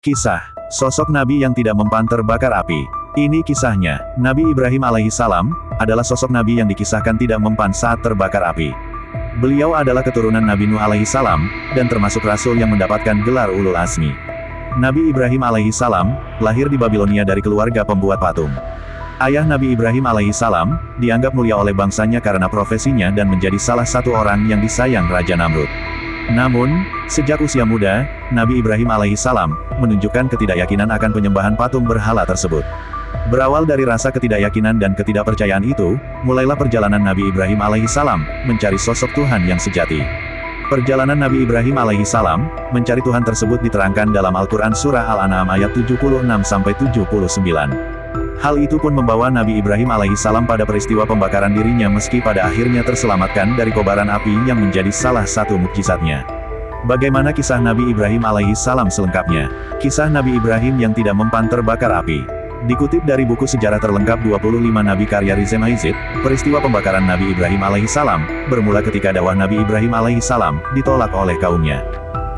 Kisah, sosok Nabi yang tidak mempan terbakar api. Ini kisahnya, Nabi Ibrahim alaihissalam, adalah sosok Nabi yang dikisahkan tidak mempan saat terbakar api. Beliau adalah keturunan Nabi Nuh alaihissalam, dan termasuk rasul yang mendapatkan gelar Ulul Azmi. Nabi Ibrahim alaihissalam, lahir di Babilonia dari keluarga pembuat patung. Ayah Nabi Ibrahim alaihissalam, dianggap mulia oleh bangsanya karena profesinya dan menjadi salah satu orang yang disayang Raja Namrud. Namun, sejak usia muda, Nabi Ibrahim alaihissalam, menunjukkan ketidakyakinan akan penyembahan patung berhala tersebut. Berawal dari rasa ketidakyakinan dan ketidakpercayaan itu, mulailah perjalanan Nabi Ibrahim alaihissalam, mencari sosok Tuhan yang sejati. Perjalanan Nabi Ibrahim alaihissalam, mencari Tuhan tersebut diterangkan dalam Al-Quran Surah Al-An'am ayat 76-79. Hal itu pun membawa Nabi Ibrahim alaihissalam pada peristiwa pembakaran dirinya meski pada akhirnya terselamatkan dari kobaran api yang menjadi salah satu mukjizatnya. Bagaimana kisah Nabi Ibrahim alaihissalam selengkapnya? Kisah Nabi Ibrahim yang tidak mempan terbakar api. Dikutip dari buku sejarah terlengkap 25 Nabi karya Rizem Aizid, peristiwa pembakaran Nabi Ibrahim alaihissalam, bermula ketika dakwah Nabi Ibrahim alaihissalam, ditolak oleh kaumnya.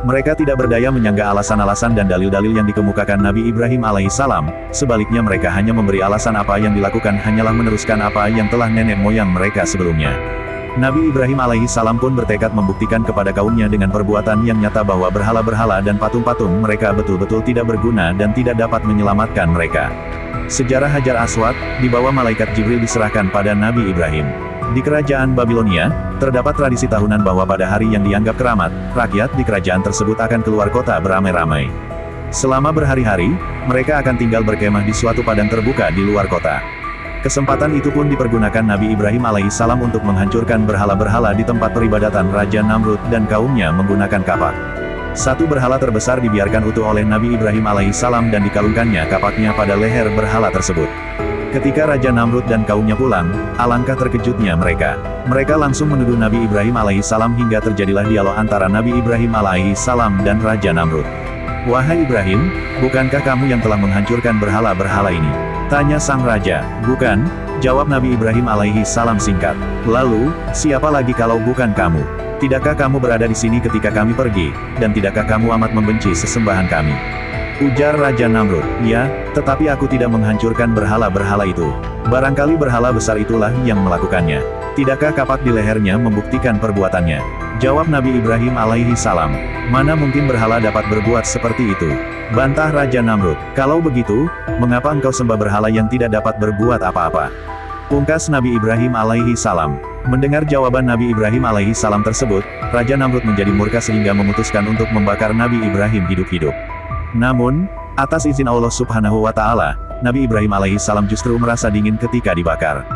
Mereka tidak berdaya menyangga alasan-alasan dan dalil-dalil yang dikemukakan Nabi Ibrahim alaihissalam, sebaliknya mereka hanya memberi alasan apa yang dilakukan hanyalah meneruskan apa yang telah nenek moyang mereka sebelumnya. Nabi Ibrahim alaihissalam pun bertekad membuktikan kepada kaumnya dengan perbuatan yang nyata bahwa berhala-berhala dan patung-patung mereka betul-betul tidak berguna dan tidak dapat menyelamatkan mereka. Sejarah Hajar Aswad, di bawah malaikat Jibril diserahkan pada Nabi Ibrahim. Di kerajaan Babilonia, terdapat tradisi tahunan bahwa pada hari yang dianggap keramat, rakyat di kerajaan tersebut akan keluar kota beramai-ramai. Selama berhari-hari, mereka akan tinggal berkemah di suatu padang terbuka di luar kota. Kesempatan itu pun dipergunakan Nabi Ibrahim alaihissalam untuk menghancurkan berhala-berhala di tempat peribadatan Raja Namrud dan kaumnya menggunakan kapak. Satu berhala terbesar dibiarkan utuh oleh Nabi Ibrahim alaihissalam dan dikalungkannya kapaknya pada leher berhala tersebut. Ketika Raja Namrud dan kaumnya pulang, alangkah terkejutnya mereka. Mereka langsung menuduh Nabi Ibrahim alaihissalam hingga terjadilah dialog antara Nabi Ibrahim alaihissalam dan Raja Namrud. "Wahai Ibrahim, bukankah kamu yang telah menghancurkan berhala-berhala ini?" tanya sang raja. "Bukan," jawab Nabi Ibrahim alaihissalam singkat. "Lalu, siapa lagi kalau bukan kamu? Tidakkah kamu berada di sini ketika kami pergi, dan tidakkah kamu amat membenci sesembahan kami?" Ujar Raja Namrud, "Ya, tetapi aku tidak menghancurkan berhala-berhala itu. Barangkali berhala besar itulah yang melakukannya. Tidakkah kapak di lehernya membuktikan perbuatannya?" Jawab Nabi Ibrahim alaihissalam, "Mana mungkin berhala dapat berbuat seperti itu?" Bantah Raja Namrud, "Kalau begitu, mengapa engkau sembah berhala yang tidak dapat berbuat apa-apa?" Pungkas Nabi Ibrahim alaihissalam. Mendengar jawaban Nabi Ibrahim alaihissalam tersebut, Raja Namrud menjadi murka sehingga memutuskan untuk membakar Nabi Ibrahim hidup-hidup. Namun, atas izin Allah subhanahu wa ta'ala, Nabi Ibrahim alaihissalam justru merasa dingin ketika dibakar.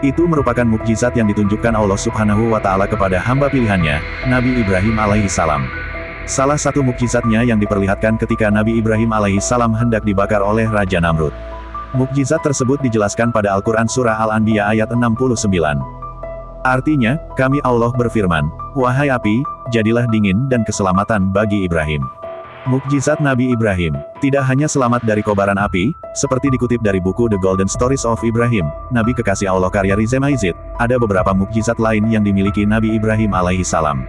Itu merupakan mukjizat yang ditunjukkan Allah subhanahu wa ta'ala kepada hamba pilihannya, Nabi Ibrahim alaihissalam. Salah satu mukjizatnya yang diperlihatkan ketika Nabi Ibrahim alaihissalam hendak dibakar oleh Raja Namrud. Mukjizat tersebut dijelaskan pada Al-Quran Surah Al-Anbiya ayat 69. Artinya, kami Allah berfirman, "Wahai api, jadilah dingin dan keselamatan bagi Ibrahim." Mukjizat Nabi Ibrahim, tidak hanya selamat dari kobaran api, seperti dikutip dari buku The Golden Stories of Ibrahim, Nabi Kekasih Allah karya Rizem Aizid, ada beberapa mukjizat lain yang dimiliki Nabi Ibrahim alaihissalam.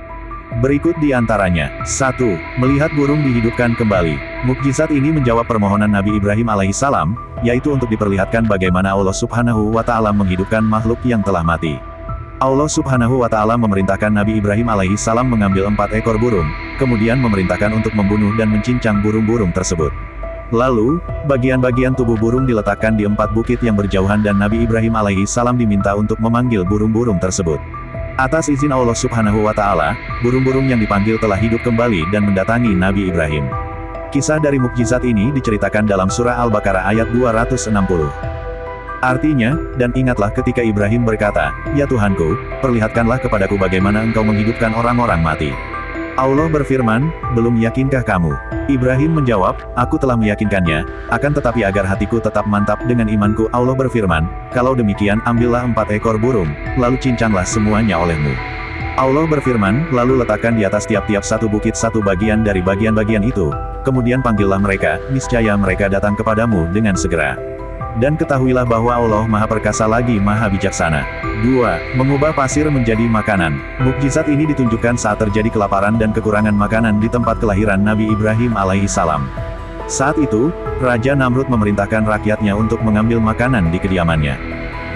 Berikut di antaranya. 1. Melihat burung dihidupkan kembali. Mukjizat ini menjawab permohonan Nabi Ibrahim alaihissalam, yaitu untuk diperlihatkan bagaimana Allah subhanahu wa ta'ala menghidupkan makhluk yang telah mati. Allah subhanahu wa ta'ala memerintahkan Nabi Ibrahim alaihissalam mengambil 4 ekor burung, kemudian memerintahkan untuk membunuh dan mencincang burung-burung tersebut. Lalu, bagian-bagian tubuh burung diletakkan di 4 bukit yang berjauhan dan Nabi Ibrahim alaihissalam diminta untuk memanggil burung-burung tersebut. Atas izin Allah subhanahu wa ta'ala, burung-burung yang dipanggil telah hidup kembali dan mendatangi Nabi Ibrahim. Kisah dari mukjizat ini diceritakan dalam surah Al-Baqarah ayat 260. Artinya, dan ingatlah ketika Ibrahim berkata, "Ya Tuhanku, perlihatkanlah kepadaku bagaimana engkau menghidupkan orang-orang mati." Allah berfirman, "Belum yakinkah kamu?" Ibrahim menjawab, "Aku telah meyakinkannya, akan tetapi agar hatiku tetap mantap dengan imanku." Allah berfirman, "Kalau demikian ambillah 4 ekor burung, lalu cincanglah semuanya olehmu." Allah berfirman, "Lalu letakkan di atas tiap-tiap satu bukit satu bagian dari bagian-bagian itu, kemudian panggillah mereka, niscaya mereka datang kepadamu dengan segera. Dan ketahuilah bahwa Allah Maha Perkasa lagi Maha Bijaksana." 2. Mengubah pasir menjadi makanan. Mukjizat ini ditunjukkan saat terjadi kelaparan dan kekurangan makanan di tempat kelahiran Nabi Ibrahim alaihissalam. Saat itu, Raja Namrud memerintahkan rakyatnya untuk mengambil makanan di kediamannya.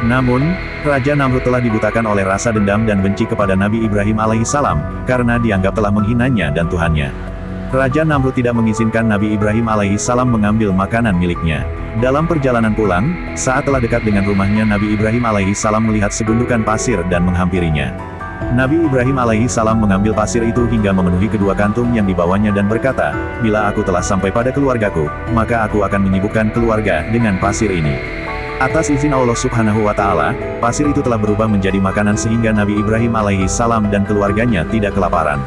Namun, Raja Namrud telah dibutakan oleh rasa dendam dan benci kepada Nabi Ibrahim alaihissalam, karena dianggap telah menghinanya dan Tuhannya. Raja Namrud tidak mengizinkan Nabi Ibrahim alaihissalam mengambil makanan miliknya. Dalam perjalanan pulang, saat telah dekat dengan rumahnya, Nabi Ibrahim alaihissalam melihat segundukan pasir dan menghampirinya. Nabi Ibrahim alaihissalam mengambil pasir itu hingga memenuhi kedua kantung yang dibawanya dan berkata, "Bila aku telah sampai pada keluargaku, maka aku akan menyibukkan keluarga dengan pasir ini." Atas izin Allah Subhanahu wa Ta'ala, pasir itu telah berubah menjadi makanan sehingga Nabi Ibrahim alaihissalam dan keluarganya tidak kelaparan.